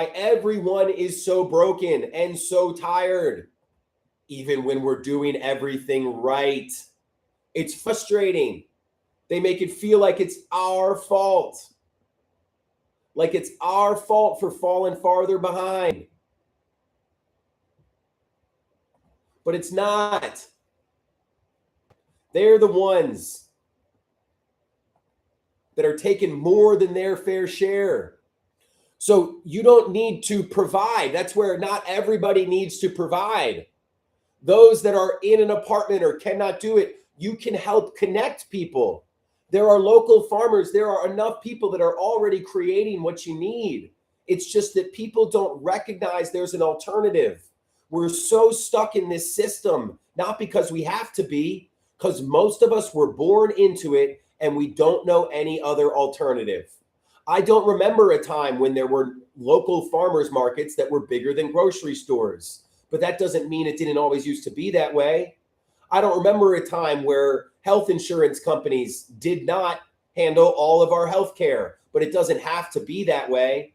everyone is so broken and so tired, even when we're doing everything right. It's frustrating. They make it feel like it's our fault. Like it's our fault for falling farther behind. But it's not. They're the ones that are taking more than their fair share. So you don't need to provide. That's where not everybody needs to provide. Those that are in an apartment or cannot do it, you can help connect people. There are local farmers. There are enough people that are already creating what you need. It's just that people don't recognize there's an alternative. We're so stuck in this system, not because we have to be, because most of us were born into it and we don't know any other alternative. I don't remember a time when there were local farmers markets that were bigger than grocery stores, but that doesn't mean it didn't always used to be that way. I don't remember a time where health insurance companies did not handle all of our health care, but it doesn't have to be that way.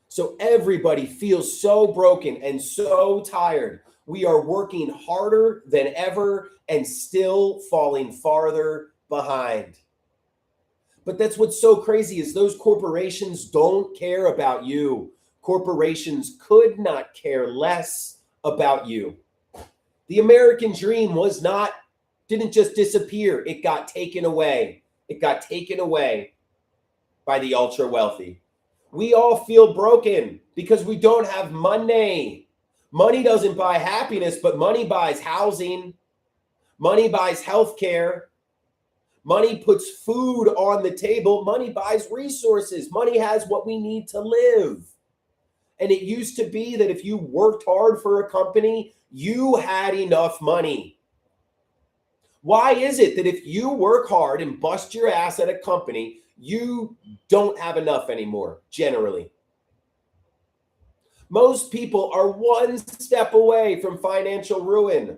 So everybody feels so broken and so tired. We are working harder than ever and still falling farther behind. But that's what's so crazy is those corporations don't care about you. Corporations could not care less about you. The American dream didn't just disappear. It got taken away. It got taken away by the ultra wealthy. We all feel broken because we don't have money. Money doesn't buy happiness, but money buys housing. Money buys healthcare. Money puts food on the table. Money buys resources. Money has what we need to live. And it used to be that if you worked hard for a company, you had enough money. Why is it that if you work hard and bust your ass at a company, you don't have enough anymore, generally? Most people are one step away from financial ruin.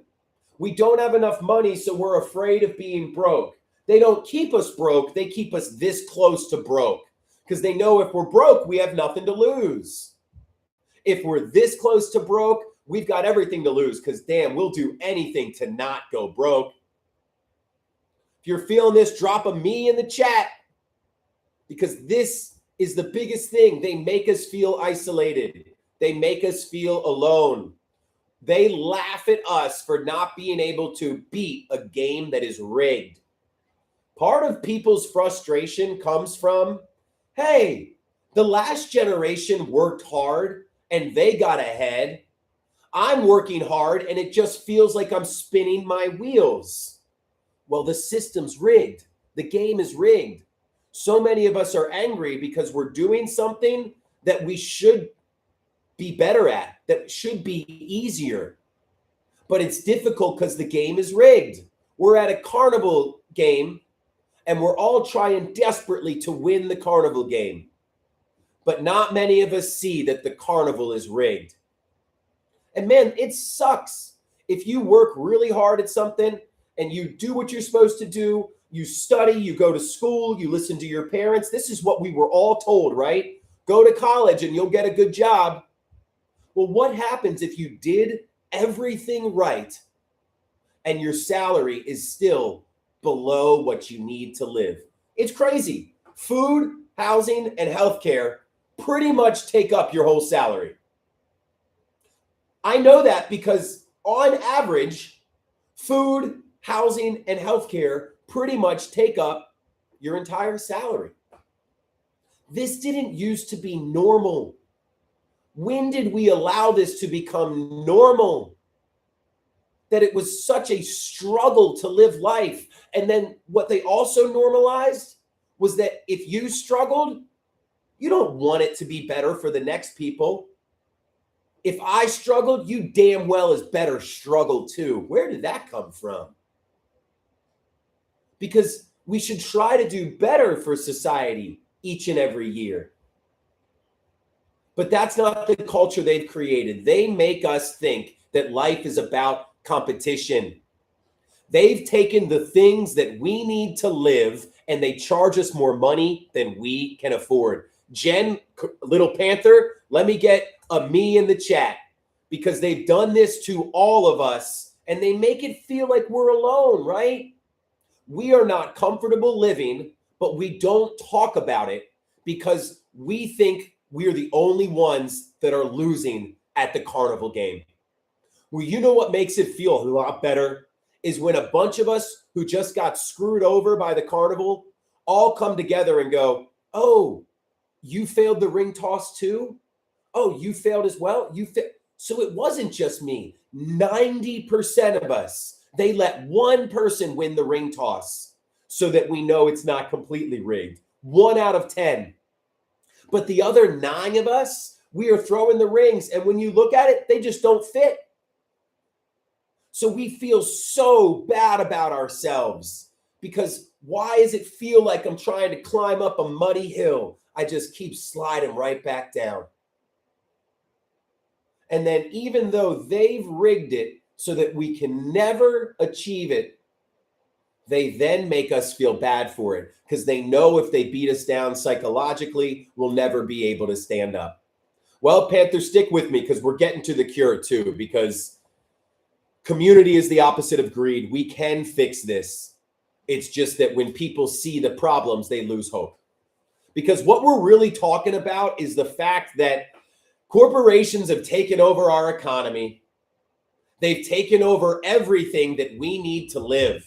We don't have enough money, so we're afraid of being broke. They don't keep us broke. They keep us this close to broke because they know if we're broke, we have nothing to lose. If we're this close to broke, we've got everything to lose because, damn, we'll do anything to not go broke. If you're feeling this, drop a me in the chat because this is the biggest thing. They make us feel isolated. They make us feel alone. They laugh at us for not being able to beat a game that is rigged. Part of people's frustration comes from, hey, the last generation worked hard and they got ahead. I'm working hard and it just feels like I'm spinning my wheels. Well, the system's rigged. The game is rigged. So many of us are angry because we're doing something that we should be better at, that should be easier. But it's difficult because the game is rigged. We're at a carnival game and we're all trying desperately to win the carnival game. But not many of us see that the carnival is rigged. And man, it sucks. If you work really hard at something and you do what you're supposed to do, you study, you go to school, you listen to your parents. This is what we were all told, right? Go to college and you'll get a good job. Well, what happens if you did everything right and your salary is still below what you need to live? It's crazy. Food, housing, and healthcare pretty much take up your whole salary. I know that because on average, food, housing, and healthcare pretty much take up your entire salary. This didn't used to be normal. When did we allow this to become normal? That it was such a struggle to live life. And then what they also normalized was that if you struggled, you don't want it to be better for the next people. If I struggled, you damn well is better struggle too. Where did that come from? Because we should try to do better for society each and every year. But that's not the culture they've created. They make us think that life is about competition. They've taken the things that we need to live and they charge us more money than we can afford. Jen, Little Panther, let me get a me in the chat, because they've done this to all of us and they make it feel like we're alone, right? We are not comfortable living, but we don't talk about it because we think we're the only ones that are losing at the carnival game. Well, you know what makes it feel a lot better is when a bunch of us who just got screwed over by the carnival all come together and go, oh, you failed the ring toss too? Oh, you failed as well? So it wasn't just me. 90% of us, they let one person win the ring toss so that we know it's not completely rigged. 1 out of 10. But the other 9 of us, we are throwing the rings, and when you look at it, they just don't fit. So we feel so bad about ourselves, because why does it feel like I'm trying to climb up a muddy hill? I just keep sliding right back down. And then even though they've rigged it so that we can never achieve it, they then make us feel bad for it, because they know if they beat us down psychologically, we'll never be able to stand up. Well, Panther, stick with me, because we're getting to the cure too, because community is the opposite of greed. We can fix this. It's just that when people see the problems, they lose hope. Because what we're really talking about is the fact that corporations have taken over our economy. They've taken over everything that we need to live.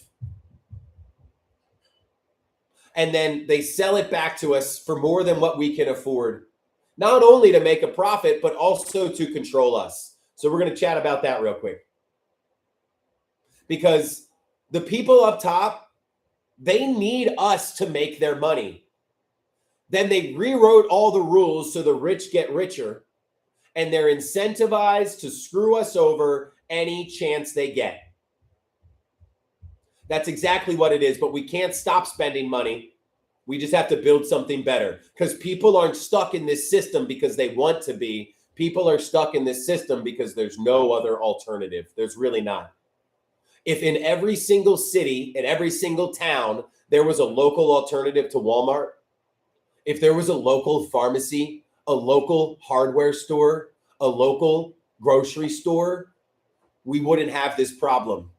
And then they sell it back to us for more than what we can afford. Not only to make a profit, but also to control us. So we're going to chat about that real quick. Because the people up top, they need us to make their money. Then they rewrote all the rules so the rich get richer, and they're incentivized to screw us over any chance they get. That's exactly what it is, but we can't stop spending money. We just have to build something better, because people aren't stuck in this system because they want to be. People are stuck in this system because there's no other alternative. There's really not. If in every single city, in every single town, there was a local alternative to Walmart, if there was a local pharmacy, a local hardware store, a local grocery store, we wouldn't have this problem,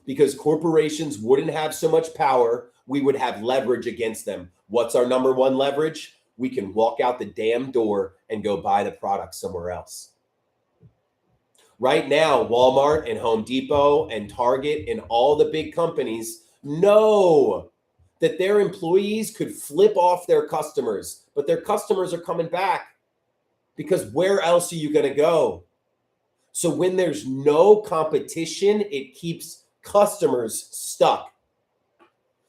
because corporations wouldn't have so much power. We would have leverage against them. What's our number one leverage? We can walk out the damn door and go buy the product somewhere else. Right now, Walmart and Home Depot and Target and all the big companies know that their employees could flip off their customers, but their customers are coming back, because where else are you going to go? So when there's no competition, it keeps customers stuck.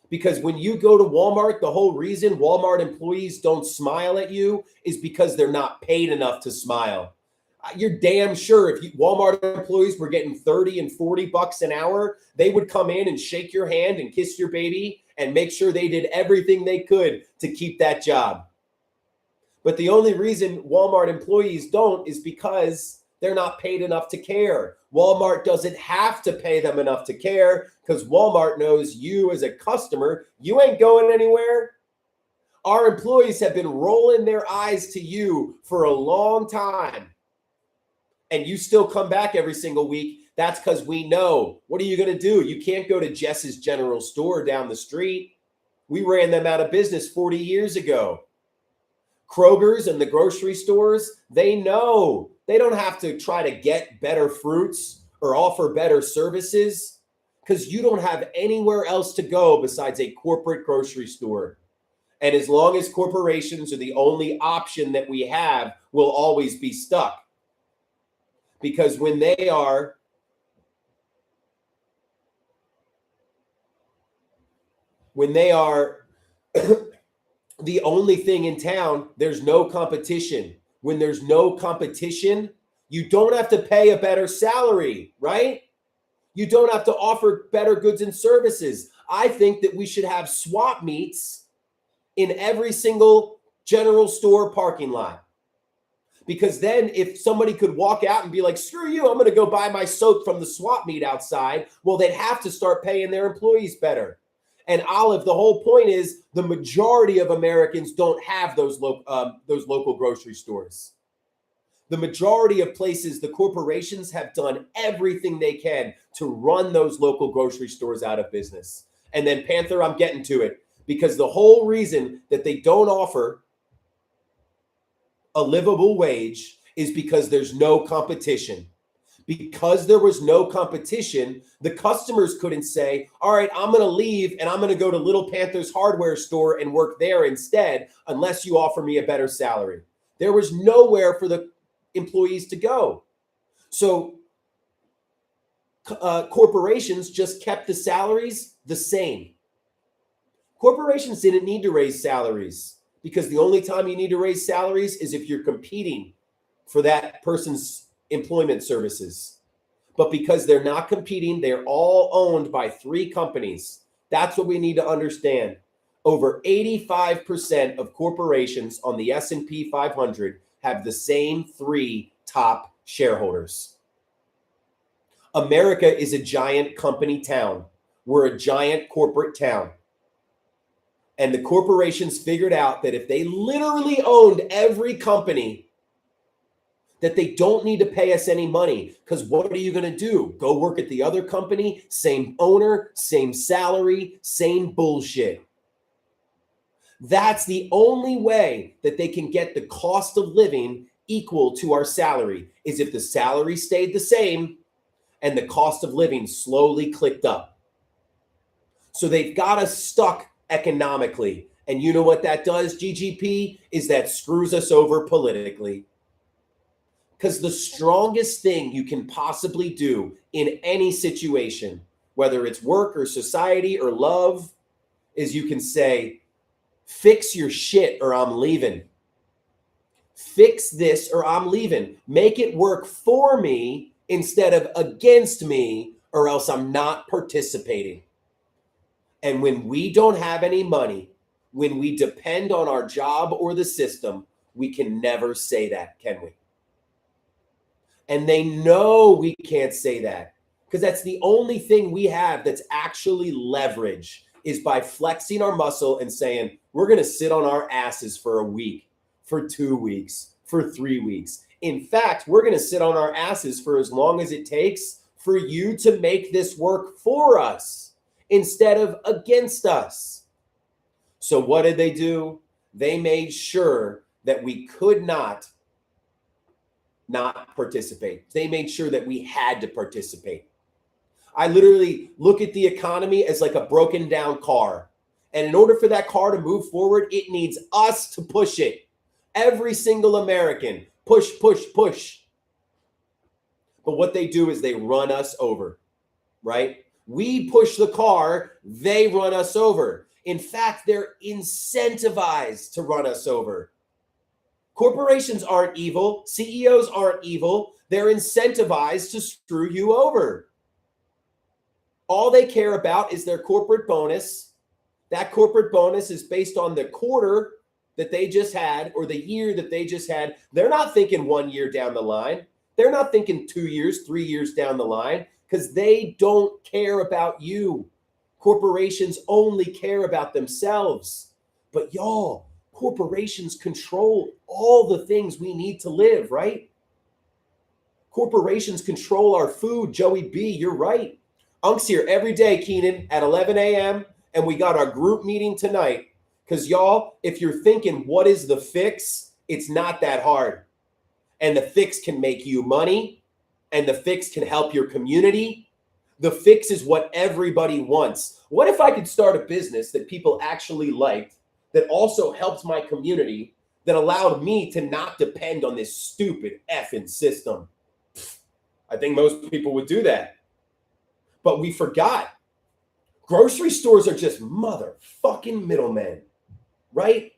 Because when you go to Walmart, the whole reason Walmart employees don't smile at you is because they're not paid enough to smile. You're damn sure if Walmart employees were getting 30 and 40 bucks an hour, they would come in and shake your hand and kiss your baby and make sure they did everything they could to keep that job. But the only reason Walmart employees don't is because they're not paid enough to care. Walmart doesn't have to pay them enough to care, because Walmart knows you as a customer, you ain't going anywhere. Our employees have been rolling their eyes to you for a long time, and you still come back every single week. That's because we know. What are you going to do? You can't go to Jess's General Store down the street. We ran them out of business 40 years ago. Kroger's and the grocery stores, they know they don't have to try to get better fruits or offer better services, because you don't have anywhere else to go besides a corporate grocery store. And as long as corporations are the only option that we have, we'll always be stuck. Because when they are the only thing in town, there's no competition. When there's no competition, you don't have to pay a better salary, right? You don't have to offer better goods and services. I think that we should have swap meets in every single general store parking lot. Because then if somebody could walk out and be like, screw you, I'm going to go buy my soap from the swap meet outside, well, they'd have to start paying their employees better. And Olive, the whole point is the majority of Americans don't have those local grocery stores. The majority of places, the corporations have done everything they can to run those local grocery stores out of business. And then Panther, I'm getting to it, because the whole reason that they don't offer a livable wage is because there's no competition. Because there was no competition, the customers couldn't say, all right, I'm going to leave and I'm going to go to Little Panther's hardware store and work there instead, unless you offer me a better salary. There was nowhere for the employees to go. So corporations just kept the salaries the same. Corporations didn't need to raise salaries, because the only time you need to raise salaries is if you're competing for that person's employment services. But because they're not competing, they're all owned by 3 companies. That's what we need to understand. Over 85% of corporations on the S&P 500 have the same 3 top shareholders. America is a giant company town. We're a giant corporate town. And the corporations figured out that if they literally owned every company, that they don't need to pay us any money. Because what are you going to do? Go work at the other company? Same owner, same salary, same bullshit. That's the only way that they can get the cost of living equal to our salary, is if the salary stayed the same and the cost of living slowly clicked up. So they've got us stuck economically. And you know what that does, GGP, is that screws us over politically. Because the strongest thing you can possibly do in any situation, whether it's work or society or love, is you can say, fix your shit or I'm leaving. Fix this or I'm leaving. Make it work for me instead of against me, or else I'm not participating. And when we don't have any money, when we depend on our job or the system, we can never say that, can we? And they know we can't say that, because that's the only thing we have that's actually leverage, is by flexing our muscle and saying, we're going to sit on our asses for a week, for 2 weeks, for 3 weeks. In fact, we're going to sit on our asses for as long as it takes for you to make this work for us instead of against us. So what did they do? They made sure that we could not participate. They made sure that we had to participate. I literally look at the economy as like a broken down car. And in order for that car to move forward, it needs us to push it. Every single American, push, push, push. But what they do is they run us over, right? We push the car, they run us over. In fact, they're incentivized to run us over. Corporations aren't evil. CEOs aren't evil. They're incentivized to screw you over. All they care about is their corporate bonus. That corporate bonus is based on the quarter that they just had or the year that they just had. They're not thinking 1 year down the line. They're not thinking 2 years, 3 years down the line, because they don't care about you. Corporations only care about themselves. But y'all, corporations control all the things we need to live, right? Corporations control our food. Joey B, you're right. Unk's here every day, Keenan, at 11 a.m. And we got our group meeting tonight. Because y'all, if you're thinking, what is the fix? It's not that hard. And the fix can make you money. And the fix can help your community. The fix is what everybody wants. What if I could start a business that people actually liked, that also helped my community, that allowed me to not depend on this stupid effing system? I think most people would do that. But we forgot. Grocery stores are just motherfucking middlemen, right?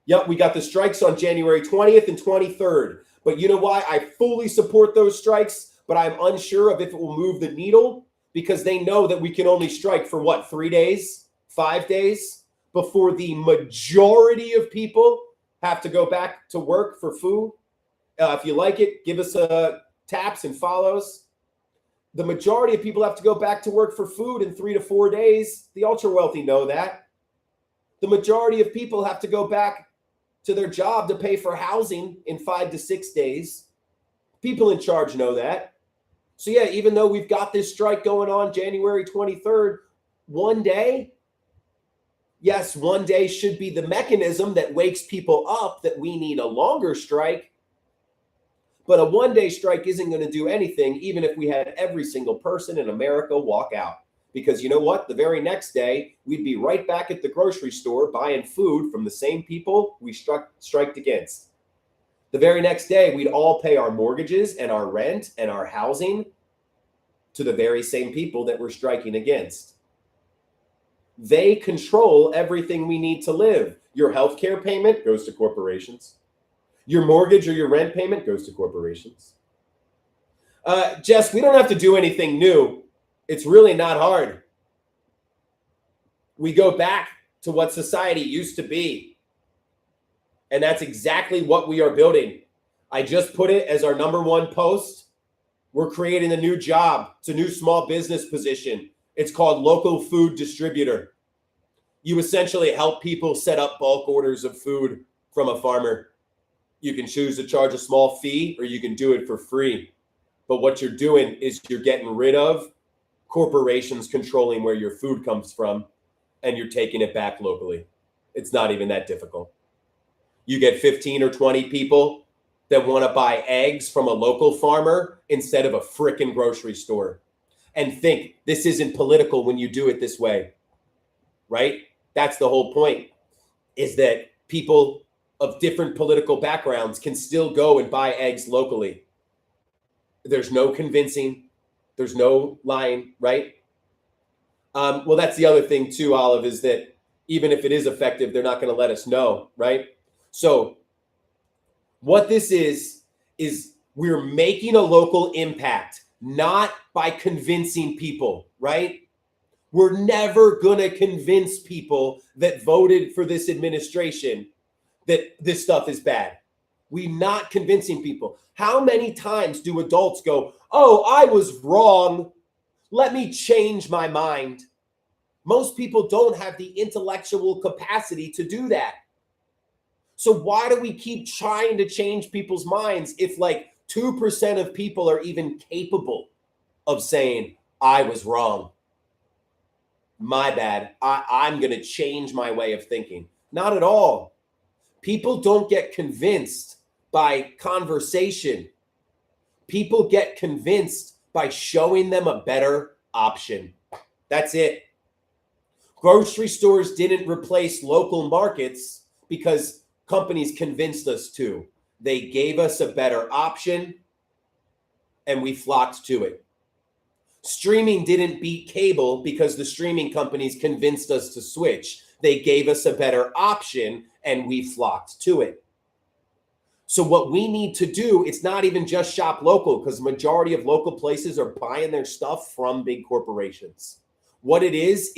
Yep, we got the strikes on January 20th and 23rd. But you know why? I fully support those strikes, but I'm unsure of if it will move the needle, because they know that we can only strike for what, 3 days, 5 days before the majority of people have to go back to work for food. If you like it, give us a taps and follows. The majority of people have to go back to work for food in 3 to 4 days. The ultra wealthy know that. The majority of people have to go back to their job to pay for housing in 5 to 6 days. People in charge know that. So yeah, even though we've got this strike going on January 23rd, one day, yes, one day should be the mechanism that wakes people up that we need a longer strike. But a one-day strike isn't going to do anything, even if we had every single person in America walk out. Because you know what? The very next day, we'd be right back at the grocery store buying food from the same people we striked against. The very next day, we'd all pay our mortgages and our rent and our housing to the very same people that we're striking against. They control everything we need to live. Your healthcare payment goes to corporations. Your mortgage or your rent payment goes to corporations. Jess, we don't have to do anything new. It's really not hard. We go back to what society used to be. And that's exactly what we are building. I just put it as our #1 post. We're creating a new job. It's a new small business position. It's called local food distributor. You essentially help people set up bulk orders of food from a farmer. You can choose to charge a small fee or you can do it for free. But what you're doing is you're getting rid of corporations controlling where your food comes from and you're taking it back locally. It's not even that difficult. You get 15 or 20 people that want to buy eggs from a local farmer instead of a frickin' grocery store. And think, this isn't political when you do it this way, right? That's the whole point, is that people of different political backgrounds can still go and buy eggs locally. There's no convincing. There's no lying, right? Well, that's the other thing too, Olive, is that even if it is effective, they're not going to let us know, right? So what this is we're making a local impact, not by convincing people, right? We're never going to convince people that voted for this administration that this stuff is bad. We're not convincing people. How many times do adults go, oh, I was wrong. Let me change my mind. Most people don't have the intellectual capacity to do that. So why do we keep trying to change people's minds if like 2% of people are even capable of saying, I was wrong? My bad. I'm going to change my way of thinking. Not at all. People don't get convinced by conversation. People get convinced by showing them a better option. That's it. Grocery stores didn't replace local markets because companies convinced us to. They gave us a better option and we flocked to it. Streaming didn't beat cable because the streaming companies convinced us to switch. They gave us a better option and we flocked to it. So what we need to do, it's not even just shop local, because the majority of local places are buying their stuff from big corporations. What it is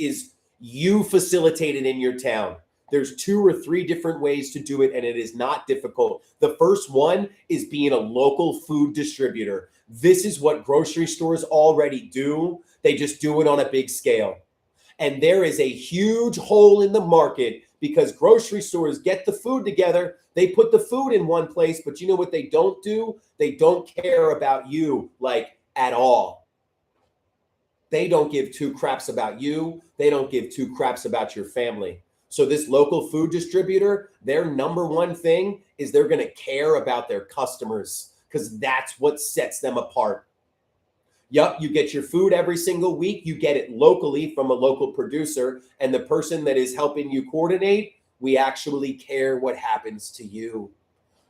you facilitate it in your town. There's 2 or 3 different ways to do it, and it is not difficult. The first one is being a local food distributor. This is what grocery stores already do. They just do it on a big scale. And there is a huge hole in the market because grocery stores get the food together. They put the food in one place, but you know what they don't do? They don't care about you, like, at all. They don't give 2 craps about you. They don't give 2 craps about your family. So this local food distributor, their #1 thing is they're going to care about their customers because that's what sets them apart. Yup, you get your food every single week. You get it locally from a local producer. And the person that is helping you coordinate, we actually care what happens to you.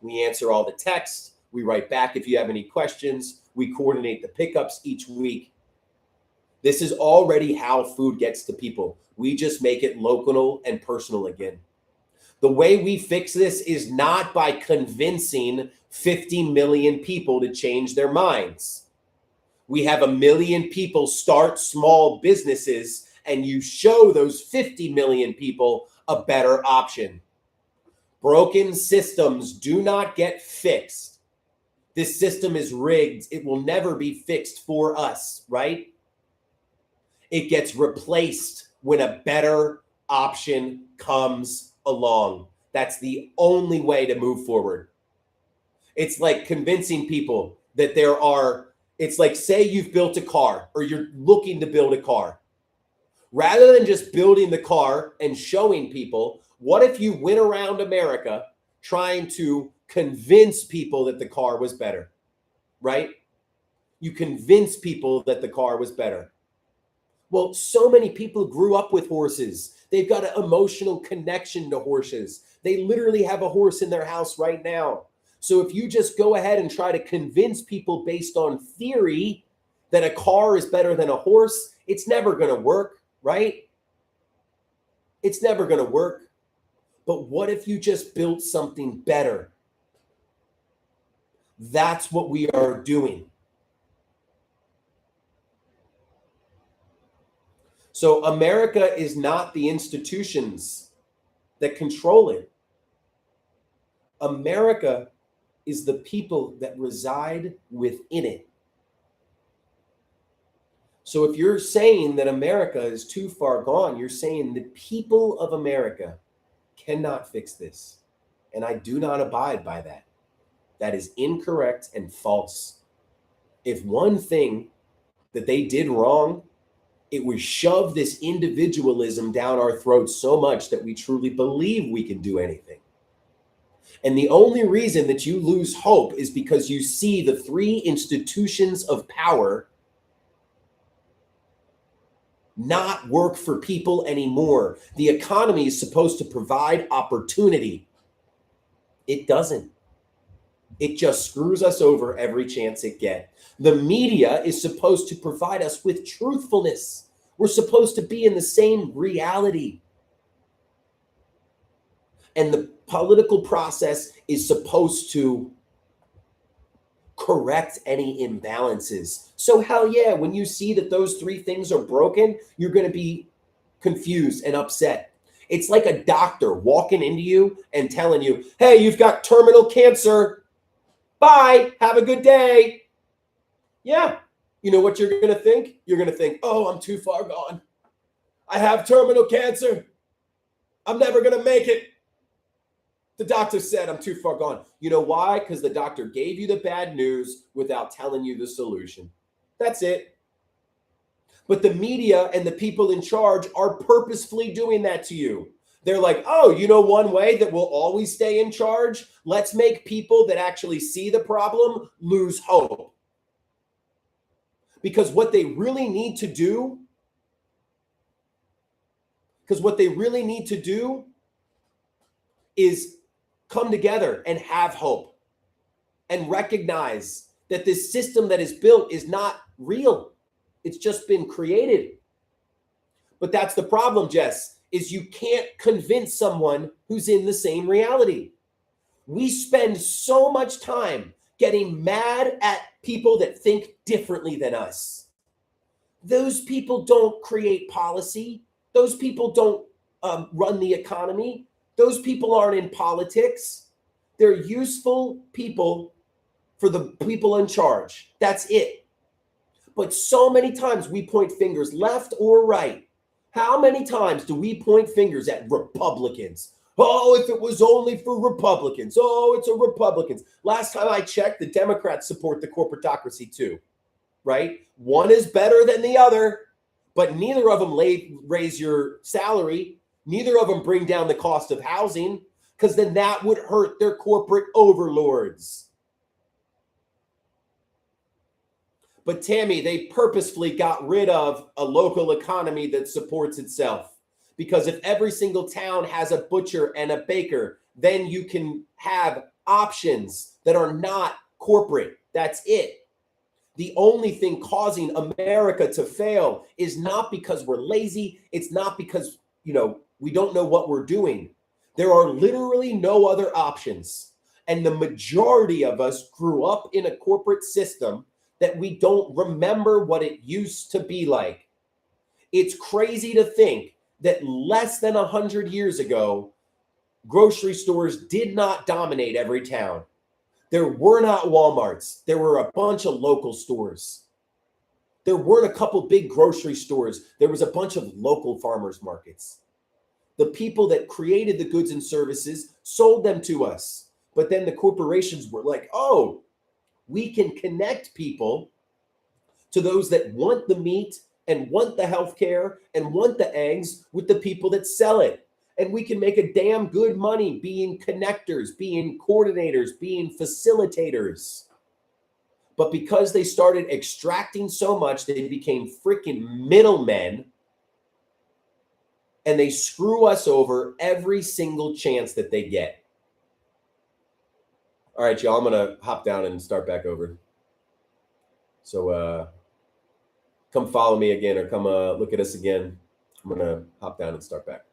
We answer all the texts. We write back if you have any questions. We coordinate the pickups each week. This is already how food gets to people. We just make it local and personal again. The way we fix this is not by convincing 50 million people to change their minds. We have 1 million people start small businesses, and you show those 50 million people a better option. Broken systems do not get fixed. This system is rigged. It will never be fixed for us, right? It gets replaced when a better option comes along. That's the only way to move forward. It's like convincing people that it's like, say you've built a car or you're looking to build a car. Rather than just building the car and showing people, what if you went around America trying to convince people that the car was better, right? You convince people that the car was better. Well, so many people grew up with horses. They've got an emotional connection to horses. They literally have a horse in their house right now. So if you just go ahead and try to convince people based on theory that a car is better than a horse, it's never going to work, right? It's never going to work. But what if you just built something better? That's what we are doing. So America is not the institutions that control it. America is the people that reside within it. So if you're saying that America is too far gone, you're saying the people of America cannot fix this. And I do not abide by that. That is incorrect and false. If one thing that they did wrong, it was shove this individualism down our throats so much that we truly believe we can do anything. And the only reason that you lose hope is because you see the three institutions of power not work for people anymore. The economy is supposed to provide opportunity. It doesn't. It just screws us over every chance it gets. The media is supposed to provide us with truthfulness. We're supposed to be in the same reality. And the political process is supposed to correct any imbalances. So hell yeah, when you see that those three things are broken, you're going to be confused and upset. It's like a doctor walking into you and telling you, hey, you've got terminal cancer. Bye. Have a good day. Yeah. You know what you're going to think? You're going to think, oh, I'm too far gone. I have terminal cancer. I'm never going to make it. The doctor said I'm too far gone. You know why? Because the doctor gave you the bad news without telling you the solution. That's it. But the media and the people in charge are purposefully doing that to you. They're like, oh, you know one way that we'll always stay in charge? Let's make people that actually see the problem lose hope. Because what they really need to do is come together and have hope and recognize that this system that is built is not real. It's just been created. But that's the problem, Jess, is you can't convince someone who's in the same reality. We spend so much time getting mad at people that think differently than us. Those people don't create policy. Those people don't run the economy. Those people aren't in politics. They're useful people for the people in charge. That's it. But so many times we point fingers left or right. How many times do we point fingers at Republicans? Oh, if it was only for Republicans. Oh, it's a Republicans. Last time I checked, the Democrats support the corporatocracy too, right? One is better than the other, but neither of them raise your salary. Neither of them bring down the cost of housing, because then that would hurt their corporate overlords. But Tammy, they purposefully got rid of a local economy that supports itself. Because if every single town has a butcher and a baker, then you can have options that are not corporate. That's it. The only thing causing America to fail is not because we're lazy. It's not because, we don't know what we're doing. There are literally no other options. And the majority of us grew up in a corporate system that we don't remember what it used to be like. It's crazy to think that less than 100 years ago, grocery stores did not dominate every town. There were not Walmarts. There were a bunch of local stores. There weren't a couple big grocery stores. There was a bunch of local farmers markets. The people that created the goods and services sold them to us. But then the corporations were like, oh, we can connect people to those that want the meat and want the healthcare and want the eggs with the people that sell it. And we can make a damn good money being connectors, being coordinators, being facilitators. But because they started extracting so much, they became freaking middlemen. And they screw us over every single chance that they get. All right, y'all, I'm going to hop down and start back over. So come follow me again or come look at us again. I'm going to hop down and start back.